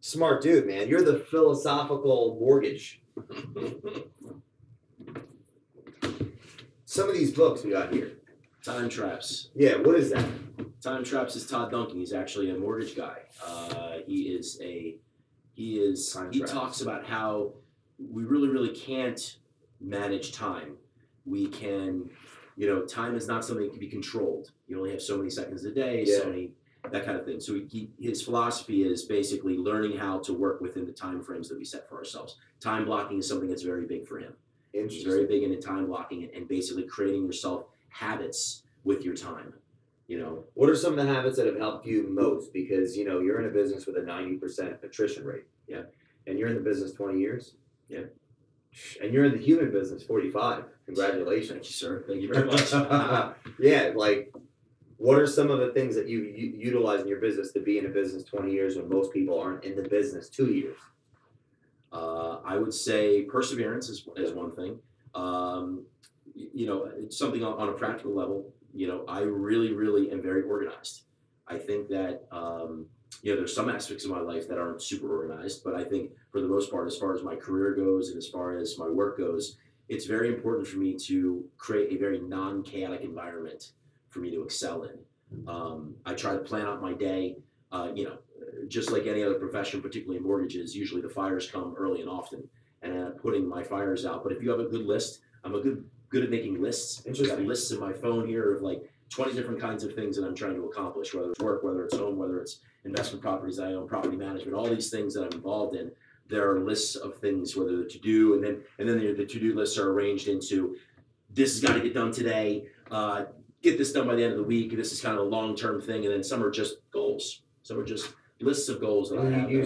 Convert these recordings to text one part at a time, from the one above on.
Smart dude, man. You're the philosophical mortgage. Some of these books we got here. Time Traps. Yeah, what is that? Time Traps is Todd Duncan. He's actually a mortgage guy. He talks about how we really can't manage time. We can, time is not something that can be controlled. You only have so many seconds a day, so many, that kind of thing. So his philosophy is basically learning how to work within the time frames that we set for ourselves. Time blocking is something that's very big for him. He's very big into time blocking and basically creating yourself habits with your time. What are some of the habits that have helped you most? Because you're in a business with a 90% attrition rate. Yeah. And you're in the business 20 years. Yeah. And you're in the human business 45. Congratulations. Thank you, sir. Thank you very much. Yeah, what are some of the things that you utilize in your business to be in a business 20 years when most people aren't in the business 2 years? I would say perseverance is one thing. It's something on a practical level. I really am very organized. I think that, there's some aspects of my life that aren't super organized, but I think for the most part, as far as my career goes and as far as my work goes, it's very important for me to create a very non-chaotic environment for me to excel in. I try to plan out my day, just like any other profession, particularly in mortgages. Usually the fires come early and often, and I'm putting my fires out. But if you have a good list, I'm good at making lists. I've got lists in my phone here of 20 different kinds of things that I'm trying to accomplish, whether it's work, whether it's home, whether it's investment properties I own, property management, all these things that I'm involved in. There are lists of things, whether they're to do, and then the to-do lists are arranged into, this has got to get done today, get this done by the end of the week. This is kind of a long-term thing, and then some are just goals. Some are just lists of goals that I have. Do you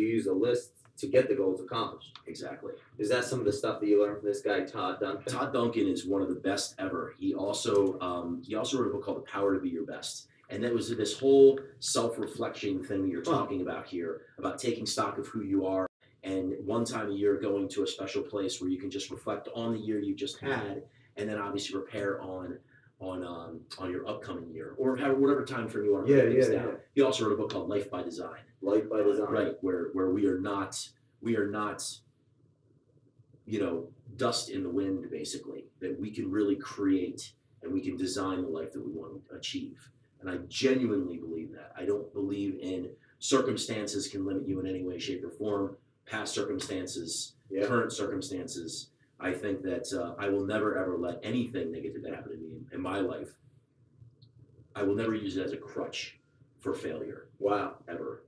use a list to get the goals accomplished? Exactly. Is that some of the stuff that you learned from this guy, Todd Duncan? Todd Duncan is one of the best ever. He also wrote a book called The Power to Be Your Best. And that was this whole self-reflection thing that you're talking about here, about taking stock of who you are, and one time a year going to a special place where you can just reflect on the year you just had, and then obviously prepare on your upcoming year, or whatever time frame you want to write things down. Yeah. He also wrote a book called Life by Design. Life by Design. Right, where we are not dust in the wind, basically, that we can really create and we can design the life that we want to achieve. And I genuinely believe that. I don't believe in circumstances can limit you in any way, shape, or form. Past circumstances, current circumstances. I think that I will never, ever let anything negative that happen to me in my life, I will never use it as a crutch for failure. Wow. Ever.